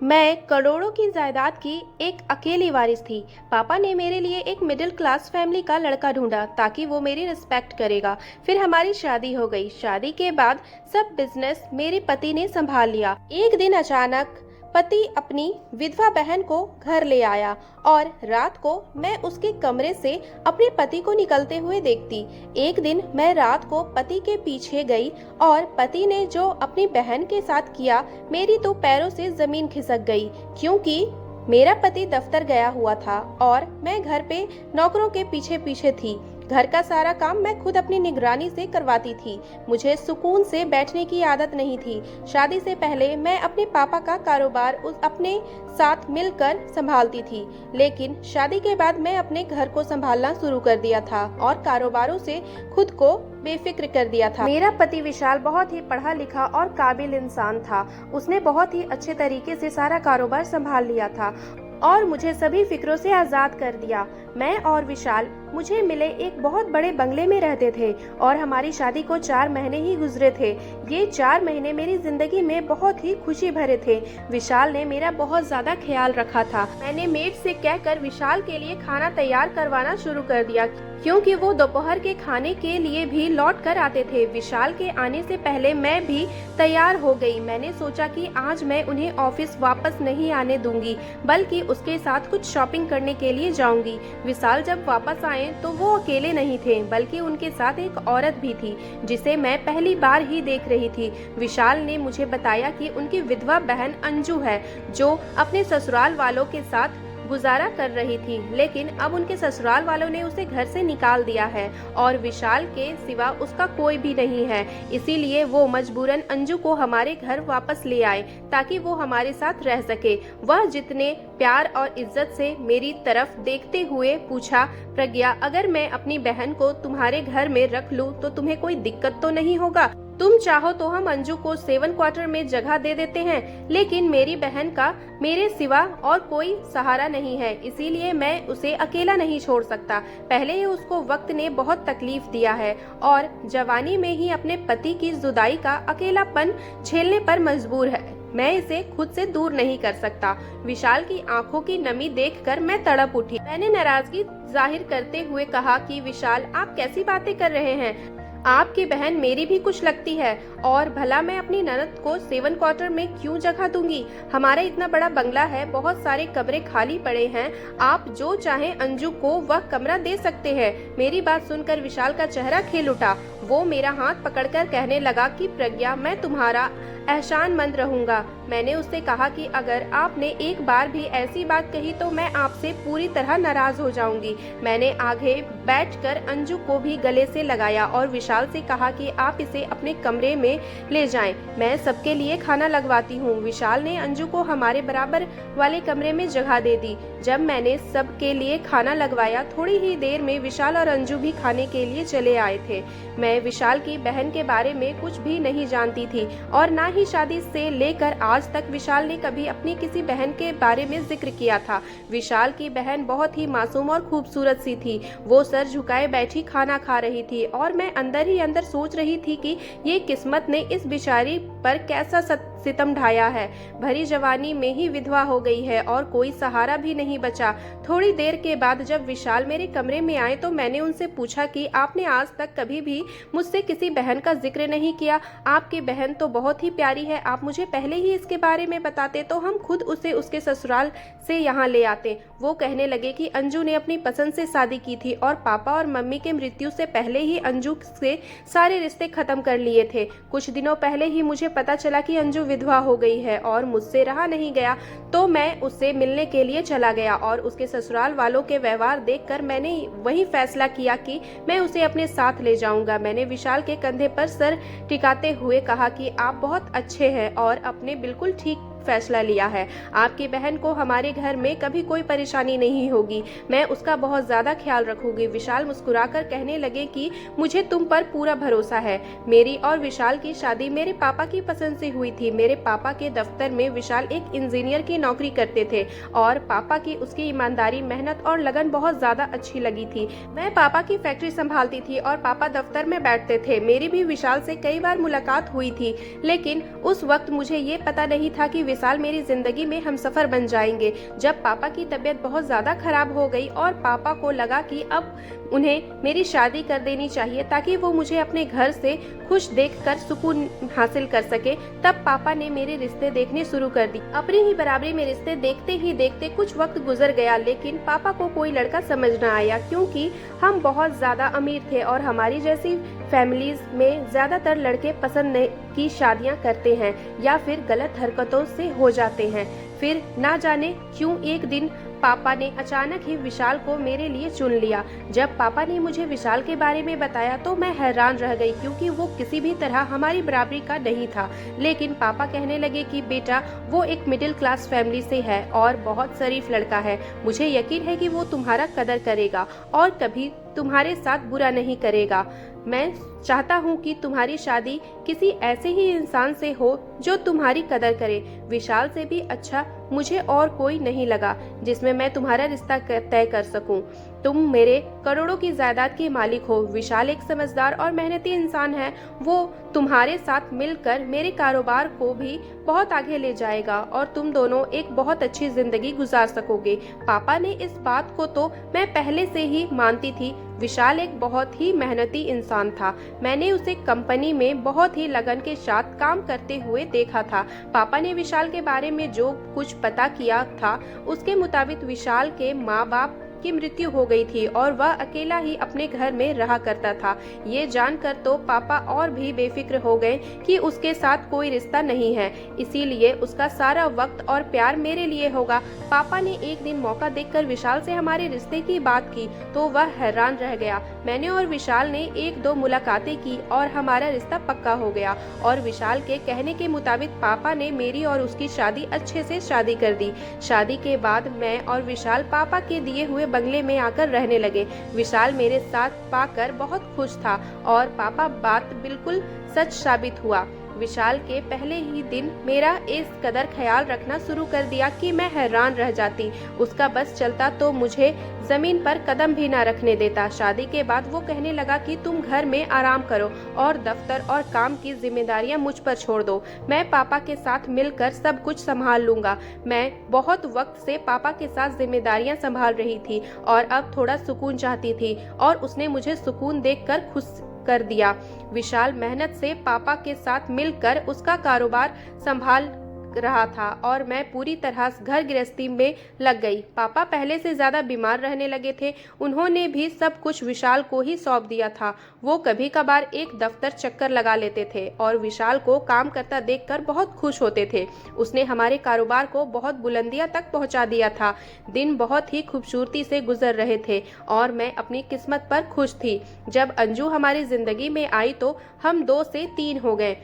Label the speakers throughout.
Speaker 1: मैं करोड़ों की जायदाद की एक अकेली वारिस थी। पापा ने मेरे लिए एक मिडिल क्लास फैमिली का लड़का ढूंढा ताकि वो मेरी रिस्पेक्ट करेगा। फिर हमारी शादी हो गई। शादी के बाद सब बिजनेस मेरे पति ने संभाल लिया। एक दिन अचानक पति अपनी विधवा बहन को घर ले आया और रात को मैं उसके कमरे से अपने पति को निकलते हुए देखती। एक दिन मैं रात को पति के पीछे गई और पति ने जो अपनी बहन के साथ किया, मेरी तो पैरों से जमीन खिसक गई, क्योंकि मेरा पति दफ्तर गया हुआ था और मैं घर पे नौकरों के पीछे पीछे थी। घर का सारा काम मैं खुद अपनी निगरानी से करवाती थी। मुझे सुकून से बैठने की आदत नहीं थी। शादी से पहले मैं अपने पापा का कारोबार अपने साथ मिलकर संभालती थी, लेकिन शादी के बाद मैं अपने घर को संभालना शुरू कर दिया था और कारोबारों से खुद को बेफिक्र कर दिया था। मेरा पति विशाल बहुत ही पढ़ा लिखा और काबिल इंसान था। उसने बहुत ही अच्छे तरीके से सारा कारोबार संभाल लिया था और मुझे सभी फिक्रों से आज़ाद कर दिया। मैं और विशाल मुझे मिले एक बहुत बड़े बंगले में रहते थे और हमारी शादी को 4 महीने ही गुजरे थे। ये 4 महीने मेरी जिंदगी में बहुत ही खुशी भरे थे। विशाल ने मेरा बहुत ज्यादा ख्याल रखा था। मैंने मेड से कहकर विशाल के लिए खाना तैयार करवाना शुरू कर दिया, क्योंकि वो दोपहर के खाने के लिए भी लौट कर आते थे। विशाल के आने से पहले मैं भी तैयार हो गई। मैंने सोचा कि आज मैं उन्हें ऑफिस वापस नहीं आने दूंगी, बल्कि उसके साथ कुछ शॉपिंग करने के लिए जाऊंगी। विशाल जब वापस आए तो वो अकेले नहीं थे, बल्कि उनके साथ एक औरत भी थी जिसे मैं पहली बार ही देख रही थी। विशाल ने मुझे बताया कि उनकी विधवा बहन अंजू है, जो अपने ससुराल वालों के साथ गुजारा कर रही थी, लेकिन अब उनके ससुराल वालों ने उसे घर से निकाल दिया है और विशाल के सिवा उसका कोई भी नहीं है। इसीलिए वो मजबूरन अंजू को हमारे घर वापस ले आए ताकि वो हमारे साथ रह सके। वह जितने प्यार और इज्जत से मेरी तरफ देखते हुए पूछा, प्रज्ञा, अगर मैं अपनी बहन को तुम्हारे घर में रख लूं तो तुम्हें कोई दिक्कत तो नहीं होगा? तुम चाहो तो हम अंजू को 7 क्वार्टर में जगह दे देते हैं, लेकिन मेरी बहन का मेरे सिवा और कोई सहारा नहीं है, इसीलिए मैं उसे अकेला नहीं छोड़ सकता। पहले ही उसको वक्त ने बहुत तकलीफ दिया है और जवानी में ही अपने पति की जुदाई का अकेलापन झेलने पर मजबूर है। मैं इसे खुद से दूर नहीं कर सकता। विशाल की आंखों की नमी देखकर मैं तड़प उठी। मैंने नाराजगी जाहिर करते हुए कहा कि विशाल, आप कैसी बातें कर रहे हैं? आपकी बहन मेरी भी कुछ लगती है, और भला मैं अपनी ननद को 7 क्वार्टर में क्यों जगह दूंगी? हमारा इतना बड़ा बंगला है, बहुत सारे कमरे खाली पड़े हैं, आप जो चाहें अंजू को वह कमरा दे सकते हैं। मेरी बात सुनकर विशाल का चेहरा खिल उठा। वो मेरा हाथ पकड़कर कहने लगा कि प्रज्ञा, मैं तुम्हारा एहसानमंद रहूंगा। मैंने उससे कहा कि अगर आपने एक बार भी ऐसी बात कही तो मैं आपसे पूरी तरह नाराज हो जाऊंगी। मैंने आगे बैठकर अंजू को भी गले से लगाया और विशाल से कहा कि आप इसे अपने कमरे में ले जाएं, मैं सबके लिए खाना लगवाती हूँ। विशाल ने अंजू को हमारे बराबर वाले कमरे में जगह दे दी। जब मैंने सबके लिए खाना लगवाया, थोड़ी ही देर में विशाल और अंजू भी खाने के लिए चले आए थे। मैं विशाल की बहन के बारे में कुछ भी नहीं जानती थी और ना ही शादी से लेकर आज तक विशाल ने कभी अपनी किसी बहन के बारे में जिक्र किया था। विशाल की बहन बहुत ही मासूम और खूबसूरत सी थी। वो सर झुकाए बैठी खाना खा रही थी और मैं अंदर ही अंदर सोच रही थी कि ये किस्मत ने इस बेचारी पर कैसा सितम ढाया है। भरी जवानी में ही विधवा हो गई है और कोई सहारा भी नहीं बचा। थोड़ी देर के बाद जब विशाल मेरे कमरे में आए तो मैंने उनसे पूछा कि आपने आज तक कभी भी मुझसे किसी बहन का जिक्र नहीं किया। आपकी बहन तो बहुत ही प्यारी है, आप मुझे पहले ही इसके बारे में बताते तो हम खुद उसे उसके ससुराल से यहाँ ले आते। वो कहने लगे कि अंजू ने अपनी पसंद से शादी की थी और पापा और मम्मी के मृत्यु से पहले ही अंजू से सारे रिश्ते खत्म कर लिए थे। कुछ दिनों पहले ही मुझे पता चला कि अंजू विधवा हो गई है और मुझसे रहा नहीं गया, तो मैं उससे मिलने के लिए चला गया और उसके ससुराल वालों के व्यवहार देखकर मैंने वही फैसला किया कि मैं उसे अपने साथ ले जाऊंगा। मैंने विशाल के कंधे पर सर टिकाते हुए कहा कि आप बहुत अच्छे हैं और आपने बिल्कुल ठीक फैसला लिया है। आपकी बहन को हमारे घर में कभी कोई परेशानी नहीं होगी, मैं उसका बहुत ज्यादा ख्याल रखूंगी। विशाल मुस्कुराकर कहने लगे कि मुझे तुम पर पूरा भरोसा है। मेरी और विशाल की शादी मेरे पापा की पसंद से हुई थी। मेरे पापा के दफ्तर में विशाल एक इंजीनियर की नौकरी करते थे और पापा की उसकी ईमानदारी, मेहनत और लगन बहुत ज्यादा अच्छी लगी थी। मैं पापा की फैक्ट्री संभालती थी और पापा दफ्तर में बैठते थे। मेरी भी विशाल से कई बार मुलाकात हुई थी, लेकिन उस वक्त मुझे ये पता नहीं था कि विशाल मेरी ज़िंदगी में हमसफ़र बन जाएंगे। जब पापा की तबीयत बहुत ज़्यादा ख़राब हो गई और पापा को लगा कि अब उन्हें मेरी शादी कर देनी चाहिए ताकि वो मुझे अपने घर से खुश देखकर सुकून हासिल कर सके, तब पापा ने मेरे रिश्ते देखने शुरू कर दी। अपनी ही बराबरी में रिश्ते देखते ही देखते कुछ वक्त गुजर गया, लेकिन पापा को कोई लड़का समझ न आया, क्योंकि हम बहुत ज़्यादा अमीर थे और हमारी जैसी फैमिलीज में ज़्यादातर लड़के पसंद की शादियां करते हैं या फिर गलत हरकतों से हो जाते हैं। फिर ना जाने क्यों एक दिन पापा ने अचानक ही विशाल को मेरे लिए चुन लिया। जब पापा ने मुझे विशाल के बारे में बताया तो मैं हैरान रह गई, क्योंकि वो किसी भी तरह हमारी बराबरी का नहीं था। लेकिन पापा कहने लगे कि बेटा, वो एक मिडिल क्लास फैमिली से है और बहुत शरीफ लड़का है। मुझे यकीन है कि वो तुम्हारा कदर करेगा और कभी तुम्हारे साथ बुरा नहीं करेगा। मैं चाहता हूँ कि तुम्हारी शादी किसी ऐसे ही इंसान से हो जो तुम्हारी कदर करे। विशाल से भी अच्छा मुझे और कोई नहीं लगा जिसमें मैं तुम्हारा रिश्ता तय कर सकूं। तुम मेरे करोड़ों की जायदाद के मालिक हो। विशाल एक समझदार और मेहनती इंसान है। वो तुम्हारे साथ मिलकर मेरे कारोबार को भी बहुत आगे ले जाएगा और तुम दोनों एक बहुत अच्छी जिंदगी गुजार सकोगे। पापा ने इस बात को तो मैं पहले से ही मानती थी। विशाल एक बहुत ही मेहनती इंसान था। मैंने उसे कंपनी में बहुत ही लगन के साथ काम करते हुए देखा था। पापा ने विशाल के बारे में जो कुछ पता किया था, उसके मुताबिक विशाल के माँ बाप की मृत्यु हो गई थी और वह अकेला ही अपने घर में रहा करता था। ये जानकर तो पापा और भी बेफिक्र हो गए कि उसके साथ कोई रिश्ता नहीं है, इसीलिए उसका सारा वक्त और प्यार मेरे लिए होगा। पापा ने एक दिन मौका देखकर विशाल से हमारे रिश्ते की बात की तो वह हैरान रह गया। मैंने और विशाल ने 1-2 मुलाकातें की और हमारा रिश्ता पक्का हो गया और विशाल के कहने के मुताबिक पापा ने मेरी और उसकी शादी अच्छे से शादी कर दी। शादी के बाद मैं और विशाल पापा के दिए हुए बंगले में आकर रहने लगे। विशाल मेरे साथ पाकर बहुत खुश था और पापा बात बिल्कुल सच साबित हुआ। विशाल के पहले ही दिन मेरा इस कदर ख्याल रखना शुरू कर दिया कि मैं हैरान रह जाती। उसका बस चलता तो मुझे जमीन पर कदम भी ना रखने देता। शादी के बाद वो कहने लगा कि तुम घर में आराम करो और दफ्तर और काम की जिम्मेदारियां मुझ पर छोड़ दो। मैं पापा के साथ मिलकर सब कुछ संभाल लूंगा। मैं बहुत वक्त से पापा के साथ जिम्मेदारियां संभाल रही थी और अब थोड़ा सुकून चाहती थी और उसने मुझे सुकून देखकर खुश कर दिया। विशाल मेहनत से पापा के साथ मिलकर उसका कारोबार संभाल रहा था और मैं पूरी तरह घर गृहस्थी में लग गई। पापा पहले से ज्यादा बीमार रहने लगे थे। उन्होंने भी सब कुछ विशाल को ही सौंप दिया था। वो कभी कभार एक दफ्तर चक्कर लगा लेते थे और विशाल को काम करता देखकर बहुत खुश होते थे। उसने हमारे कारोबार को बहुत बुलंदियां तक पहुंचा दिया था। दिन बहुत ही खूबसूरती से गुजर रहे थे और मैं अपनी किस्मत पर खुश थी। जब अंजू हमारी जिंदगी में आई तो हम 2 से 3 हो गए।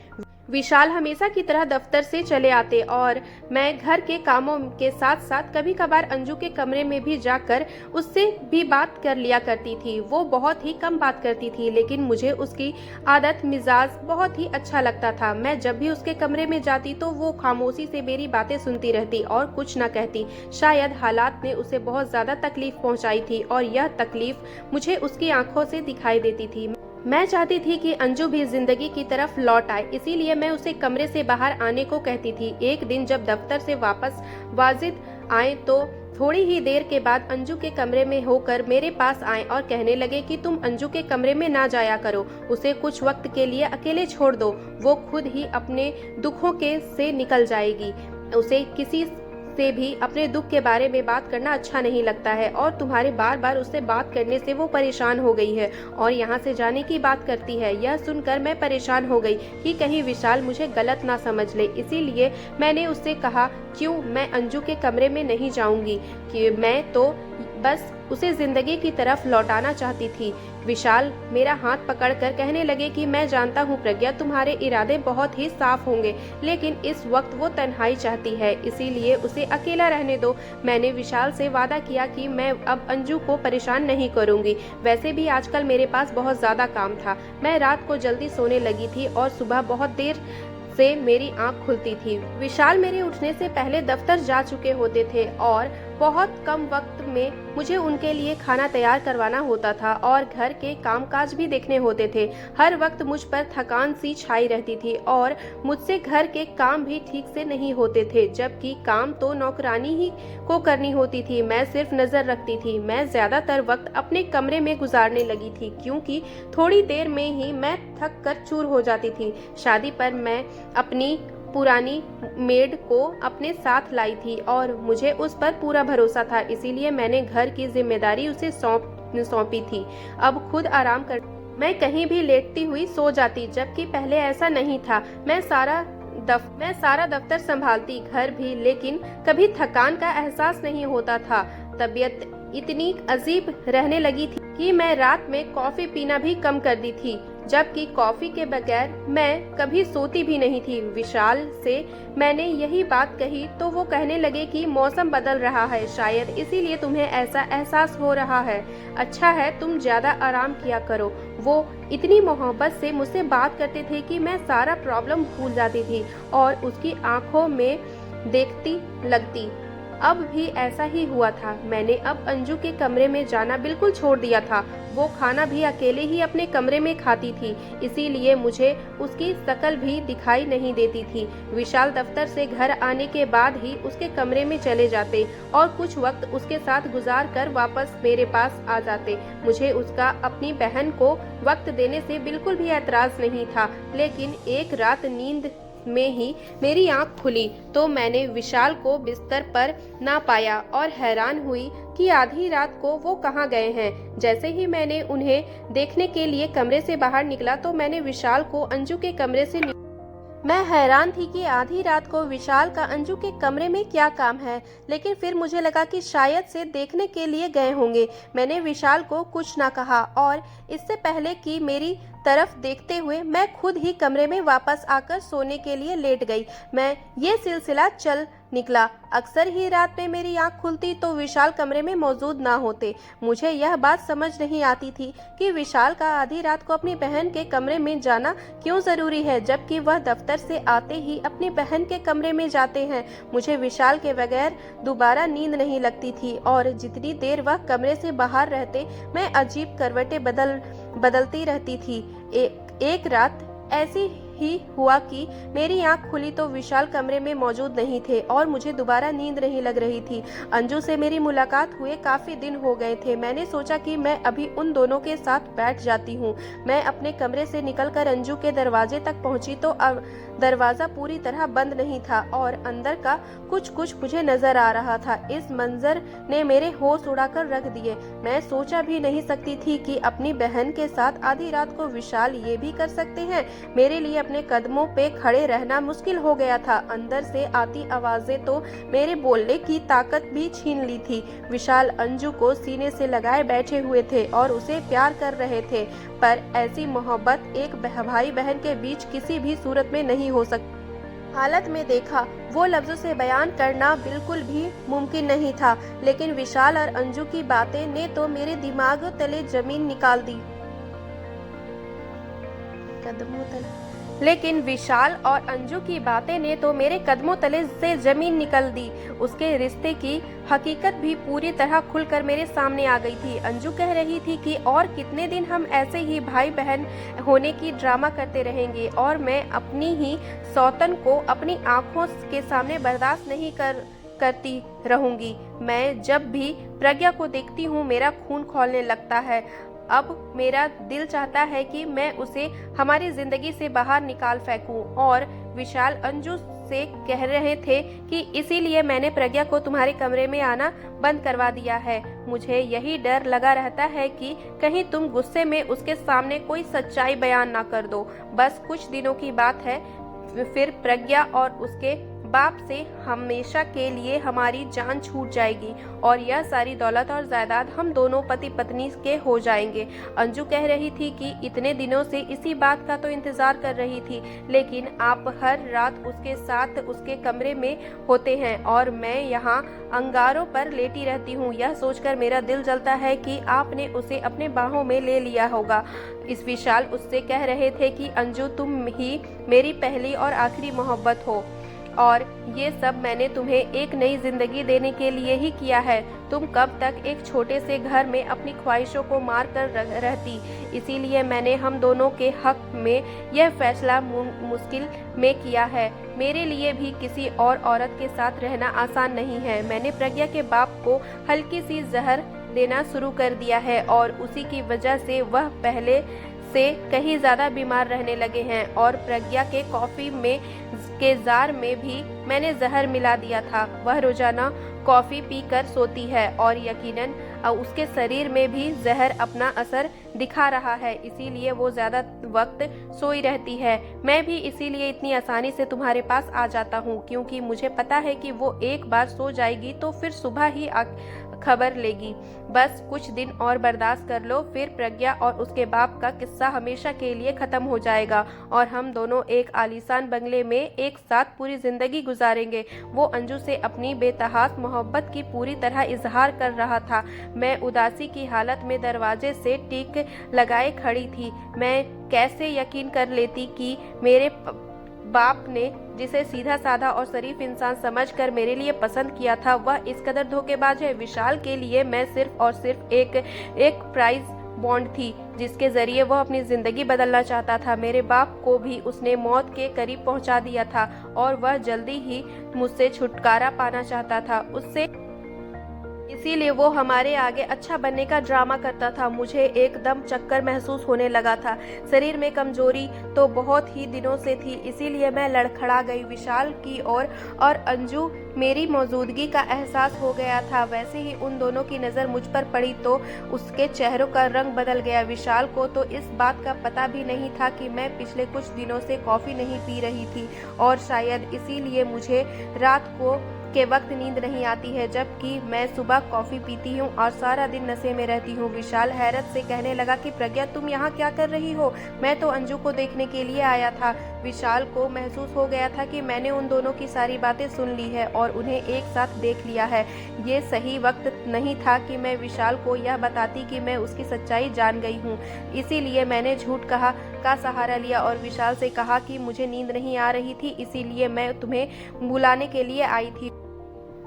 Speaker 1: विशाल हमेशा की तरह दफ्तर से चले आते और मैं घर के कामों के साथ साथ कभी कभार अंजू के कमरे में भी जाकर उससे भी बात कर लिया करती थी। वो बहुत ही कम बात करती थी, लेकिन मुझे उसकी आदत मिजाज बहुत ही अच्छा लगता था। मैं जब भी उसके कमरे में जाती तो वो खामोशी से मेरी बातें सुनती रहती और कुछ न कहती। शायद हालात ने उसे बहुत ज्यादा तकलीफ पहुंचाई थी और यह तकलीफ मुझे उसकी आंखों से दिखाई देती थी। मैं चाहती थी कि अंजू भी जिंदगी की तरफ लौट आए, इसीलिए मैं उसे कमरे से बाहर आने को कहती थी। एक दिन जब दफ्तर से वापस वाजिद आए तो थोड़ी ही देर के बाद अंजू के कमरे में होकर मेरे पास आए और कहने लगे कि तुम अंजू के कमरे में ना जाया करो, उसे कुछ वक्त के लिए अकेले छोड़ दो, वो खुद ही अपने दुखों के से निकल जाएगी। उसे किसी से भी अपने दुख के बारे में बात करना अच्छा नहीं लगता है और तुम्हारे बार बार उससे बात करने से वो परेशान हो गई है और यहाँ से जाने की बात करती है। यह सुनकर मैं परेशान हो गई कि कहीं विशाल मुझे गलत ना समझ ले, इसीलिए मैंने उससे कहा क्यों मैं अंजू के कमरे में नहीं जाऊंगी, कि मैं तो बस उसे जिंदगी की तरफ लौटाना चाहती थी। विशाल मेरा हाथ पकड़कर कहने लगे कि मैं जानता हूँ प्रज्ञा, तुम्हारे इरादे बहुत ही साफ होंगे, लेकिन इस वक्त वो तन्हाई चाहती है, इसीलिए उसे अकेला रहने दो। मैंने विशाल से वादा किया कि मैं अब अंजू को परेशान नहीं करूंगी। वैसे भी आजकल मेरे पास बहुत ज्यादा काम था। मैं रात को जल्दी सोने लगी थी और सुबह बहुत देर से मेरी आंख खुलती थी। विशाल मेरे उठने से पहले दफ्तर जा चुके होते थे और बहुत कम वक्त में मुझे उनके लिए खाना तैयार करवाना होता था और घर के कामकाज भी देखने होते थे। हर वक्त मुझ पर थकान सी छाई रहती थी और मुझसे घर के काम भी ठीक से नहीं होते थे, जबकि काम तो नौकरानी ही को करनी होती थी। मैं सिर्फ नजर रखती थी। मैं ज्यादातर वक्त अपने कमरे में गुजारने लगी थी, क्योंकि थोड़ी देर में ही मैं थक कर चूर हो जाती थी। शादी पर मैं अपनी पुरानी मेड को अपने साथ लाई थी और मुझे उस पर पूरा भरोसा था, इसीलिए मैंने घर की जिम्मेदारी उसे सौंपी थी। अब खुद आराम कर मैं कहीं भी लेटती हुई सो जाती, जबकि पहले ऐसा नहीं था। मैं सारा दफ्तर संभालती, घर भी, लेकिन कभी थकान का एहसास नहीं होता था। तबीयत इतनी अजीब रहने लगी थी कि मैं रात में कॉफी पीना भी कम कर दी थी, जबकि कॉफी के बगैर मैं कभी सोती भी नहीं थी। विशाल से मैंने यही बात कही तो वो कहने लगे कि मौसम बदल रहा है, शायद इसीलिए तुम्हें ऐसा एहसास हो रहा है। अच्छा है, तुम ज्यादा आराम किया करो। वो इतनी मोहब्बत से मुझसे बात करते थे कि मैं सारा प्रॉब्लम भूल जाती थी और उसकी आंखों में देखती लगती। अब भी ऐसा ही हुआ था। मैंने अब अंजू के कमरे में जाना बिल्कुल छोड़ दिया था। वो खाना भी अकेले ही अपने कमरे में खाती थी, इसीलिए मुझे उसकी शकल भी दिखाई नहीं देती थी। विशाल दफ्तर से घर आने के बाद ही उसके कमरे में चले जाते और कुछ वक्त उसके साथ गुजार कर वापस मेरे पास आ जाते। मुझे उसका अपनी बहन को वक्त देने से बिल्कुल भी ऐतराज नहीं था, लेकिन एक रात नींद में ही मेरी आंख खुली तो मैंने विशाल को बिस्तर पर ना पाया और हैरान हुई कि आधी रात को वो कहाँ गए हैं। जैसे ही मैंने उन्हें देखने के लिए कमरे से बाहर निकला तो मैंने विशाल को अंजू के कमरे से मैं हैरान थी कि आधी रात को विशाल का अंजू के कमरे में क्या काम है, लेकिन फिर मुझे लगा कि शायद से देखने के लिए गए होंगे। मैंने विशाल को कुछ ना कहा और इससे पहले कि मेरी तरफ देखते हुए मैं खुद ही कमरे में वापस आकर सोने के लिए लेट गई। मैं ये सिलसिला चल निकला। अक्सर ही रात में मेरी आंख खुलती तो विशाल कमरे में मौजूद ना होते। मुझे यह बात समझ नहीं आती थी कि विशाल का आधी रात को अपनी बहन के कमरे में जाना क्यों जरूरी है, जबकि वह दफ्तर से आते ही अपनी बहन के कमरे में जाते हैं। मुझे विशाल के बगैर दोबारा नींद नहीं लगती थी और जितनी देर वह कमरे से बाहर रहते मैं अजीब करवटें बदलती रहती थी। एक रात ऐसी ही हुआ कि मेरी आंख खुली तो विशाल कमरे में मौजूद नहीं थे और मुझे दोबारा नींद नहीं लग रही थी। अंजू से मेरी मुलाकात हुए काफी दिन हो गए थे। मैंने सोचा कि मैं अभी उन दोनों के साथ बैठ जाती हूँ। मैं अपने कमरे से निकलकर अंजू के दरवाजे तक पहुंची तो अब दरवाजा पूरी तरह बंद नहीं था और अंदर का कुछ मुझे नजर आ रहा था। इस मंजर ने मेरे होश उड़ाकर रख दिए। मैं सोचा भी नहीं सकती थी कि अपनी बहन के साथ आधी रात को विशाल ये भी कर सकते हैं। मेरे लिए अपने कदमों पे खड़े रहना मुश्किल हो गया था। अंदर से आती आवाजें तो मेरे बोलने की ताकत भी छीन ली थी। विशाल अंजू को सीने से लगाए बैठे हुए थे और उसे प्यार कर रहे थे, पर ऐसी मोहब्बत एक भाई बहन के बीच किसी भी सूरत में नहीं हो सकती। हालत में देखा वो लफ्जों से बयान करना बिल्कुल भी मुमकिन नहीं था, लेकिन विशाल और अंजू की बातें ने तो मेरे दिमाग तले जमीन निकाल दी। कदमों तले लेकिन विशाल और अंजू की बातें ने तो मेरे कदमों तले से जमीन निकल दी। उसके रिश्ते की हकीकत भी पूरी तरह खुलकर मेरे सामने आ गई थी। अंजू कह रही थी कि और कितने दिन हम ऐसे ही भाई बहन होने की ड्रामा करते रहेंगे और मैं अपनी ही सौतन को अपनी आंखों के सामने बर्दाश्त नहीं करती रहूंगी। मैं जब भी प्रज्ञा को देखती हूँ मेरा खून खौलने लगता है। अब मेरा दिल चाहता है कि मैं उसे हमारी जिंदगी से बाहर निकाल फेंकूं। और विशाल अंजू से कह रहे थे कि इसीलिए मैंने प्रज्ञा को तुम्हारे कमरे में आना बंद करवा दिया है। मुझे यही डर लगा रहता है कि कहीं तुम गुस्से में उसके सामने कोई सच्चाई बयान ना कर दो। बस कुछ दिनों की बात है, फिर प्रज्ञा और उसके बाप से हमेशा के लिए हमारी जान छूट जाएगी और यह सारी दौलत और जायदाद हम दोनों पति पत्नी के हो जाएंगे। अंजू कह रही थी कि इतने दिनों से इसी बात का तो इंतजार कर रही थी, लेकिन आप हर रात उसके साथ उसके कमरे में होते हैं और मैं यहाँ अंगारों पर लेटी रहती हूँ। यह सोचकर मेरा दिल जलता है कि आपने उसे अपने बाहों में ले लिया होगा। इस विशाल उससे कह रहे थे कि अंजू तुम ही मेरी पहली और आखिरी मोहब्बत हो और ये सब मैंने तुम्हें एक नई जिंदगी देने के लिए ही किया है। तुम कब तक एक छोटे से घर में अपनी ख्वाहिशों को मार कर रहती। इसीलिए मैंने हम दोनों के हक में यह फैसला मुश्किल में किया है। मेरे लिए भी किसी और औरत के साथ रहना आसान नहीं है। मैंने प्रज्ञा के बाप को हल्की सी जहर देना शुरू कर दिया है और उसी की वजह से वह पहले से कहीं ज़्यादा बीमार रहने लगे हैं। और प्रज्ञा के कॉफ़ी में के जार में भी मैंने जहर मिला दिया था। वह रोज़ाना कॉफ़ी पीकर सोती है और यकीनन उसके शरीर में भी जहर अपना असर दिखा रहा है, इसीलिए वो ज़्यादा वक्त सोई रहती है। मैं भी इसीलिए इतनी आसानी से तुम्हारे पास आ जाता हूँ, क्योंकि मुझे पता है कि वो एक बार सो जाएगी तो फिर सुबह ही खबर लेगी। बस कुछ दिन और बर्दाश्त कर लो, फिर प्रज्ञा और उसके बाप का किस्सा हमेशा के लिए ख़त्म हो जाएगा और हम दोनों एक आलीशान बंगले में एक साथ पूरी ज़िंदगी गुजारेंगे। वो अंजू से अपनी बेतहास मोहब्बत की पूरी तरह इजहार कर रहा था। मैं उदासी की हालत में दरवाजे से टिक लगाए खड़ी थी। मैं कैसे यकीन कर लेती कि मेरे बाप ने जिसे सीधा साधा और शरीफ इंसान समझकर मेरे लिए पसंद किया था, वह इस कदर धोखेबाज है। विशाल के लिए मैं सिर्फ और सिर्फ एक प्राइज बॉन्ड थी, जिसके जरिए वह अपनी जिंदगी बदलना चाहता था। मेरे बाप को भी उसने मौत के करीब पहुंचा दिया था और वह जल्दी ही मुझसे छुटकारा पाना चाहता था उससे, इसीलिए वो हमारे आगे अच्छा बनने का ड्रामा करता था। मुझे एकदम चक्कर महसूस होने लगा था। शरीर में कमजोरी तो बहुत ही दिनों से थी, इसीलिए मैं लड़खड़ा गई विशाल की ओर और अंजू मेरी मौजूदगी का एहसास हो गया था। वैसे ही उन दोनों की नज़र मुझ पर पड़ी तो उसके चेहरों का रंग बदल गया। विशाल को तो इस बात का पता भी नहीं था कि मैं पिछले कुछ दिनों से कॉफ़ी नहीं पी रही थी और शायद इसीलिए मुझे रात को के वक्त नींद नहीं आती है, जबकि मैं सुबह कॉफ़ी पीती हूँ और सारा दिन नशे में रहती हूँ। विशाल हैरत से कहने लगा कि प्रज्ञा, तुम यहाँ क्या कर रही हो? मैं तो अंजू को देखने के लिए आया था। विशाल को महसूस हो गया था कि मैंने उन दोनों की सारी बातें सुन ली है और उन्हें एक साथ देख लिया है। ये सही वक्त नहीं था कि मैं विशाल को यह बताती कि मैं उसकी सच्चाई जान गई हूँ। इसीलिए मैंने झूठ का सहारा लिया और विशाल से कहा कि मुझे नींद नहीं आ रही थी, इसीलिए मैं तुम्हें बुलाने के लिए आई थी।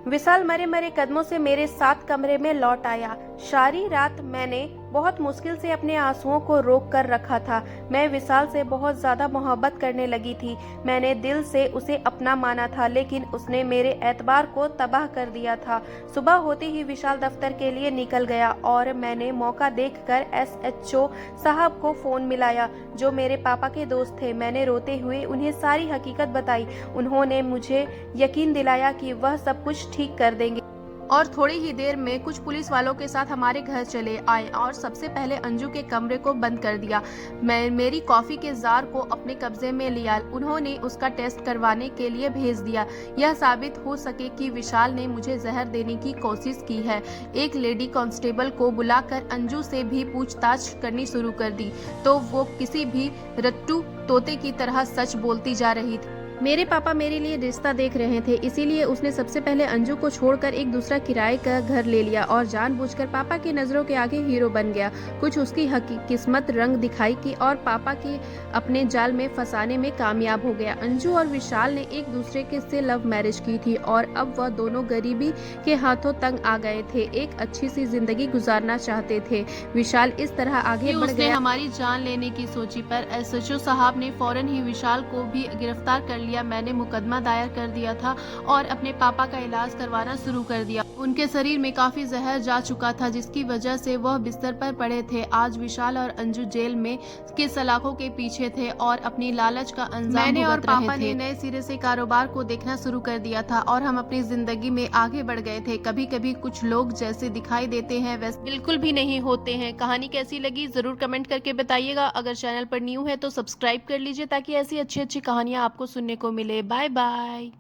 Speaker 1: विशाल मरे मरे कदमों से मेरे साथ कमरे में लौट आया। सारी रात मैंने बहुत मुश्किल से अपने आंसुओं को रोक कर रखा था। मैं विशाल से बहुत ज़्यादा मोहब्बत करने लगी थी। मैंने दिल से उसे अपना माना था, लेकिन उसने मेरे एतबार को तबाह कर दिया था। सुबह होते ही विशाल दफ्तर के लिए निकल गया और मैंने मौका देखकर SHO साहब को फ़ोन मिलाया, जो मेरे पापा के दोस्त थे। मैंने रोते हुए उन्हें सारी हकीकत बताई। उन्होंने मुझे यकीन दिलाया कि वह सब कुछ ठीक कर देंगे और थोड़ी ही देर में कुछ पुलिस वालों के साथ हमारे घर चले आए और सबसे पहले अंजू के कमरे को बंद कर दिया। मैं मेरी कॉफ़ी के जार को अपने कब्जे में लिया। उन्होंने उसका टेस्ट करवाने के लिए भेज दिया। यह साबित हो सके कि विशाल ने मुझे जहर देने की कोशिश की है। एक लेडी कांस्टेबल को बुलाकर अंजू से भी पूछताछ करनी शुरू कर दी, तो वो किसी भी रट्टू तोते की तरह सच बोलती जा रही थी। मेरे पापा मेरे लिए रिश्ता देख रहे थे, इसीलिए उसने सबसे पहले अंजू को छोड़कर एक दूसरा किराए का घर ले लिया और जानबूझकर पापा की नज़रों के आगे हीरो बन गया। कुछ उसकी किस्मत रंग दिखाई की और पापा की अपने जाल में फंसाने में कामयाब हो गया। अंजू और विशाल ने एक दूसरे के से लव मैरिज की थी और अब वह दोनों गरीबी के हाथों तंग आ गए थे। एक अच्छी सी जिंदगी गुजारना चाहते थे। विशाल इस तरह आगे बढ़ गया। हमारी जान लेने की सोची पर SHO साहब ने फौरन ही विशाल को भी गिरफ्तार कर लिया। मैंने मुकदमा दायर कर दिया था और अपने पापा का इलाज करवाना शुरू कर दिया। उनके शरीर में काफी जहर जा चुका था, जिसकी वजह से वह बिस्तर पर पड़े थे। आज विशाल और अंजू जेल में के सलाखों के पीछे थे और अपनी लालच का अंजाम मैंने और पापा ने नए सिरे से कारोबार को देखना शुरू कर दिया था और हम अपनी जिंदगी में आगे बढ़ गए थे। कभी कभी कुछ लोग जैसे दिखाई देते हैं वैसे बिल्कुल भी नहीं होते हैं। कहानी कैसी लगी जरूर कमेंट करके बताइएगा। अगर चैनल पर न्यू है तो सब्सक्राइब कर लीजिए ताकि ऐसी अच्छी अच्छी कहानियां आपको सुनने को मिले। Bye bye.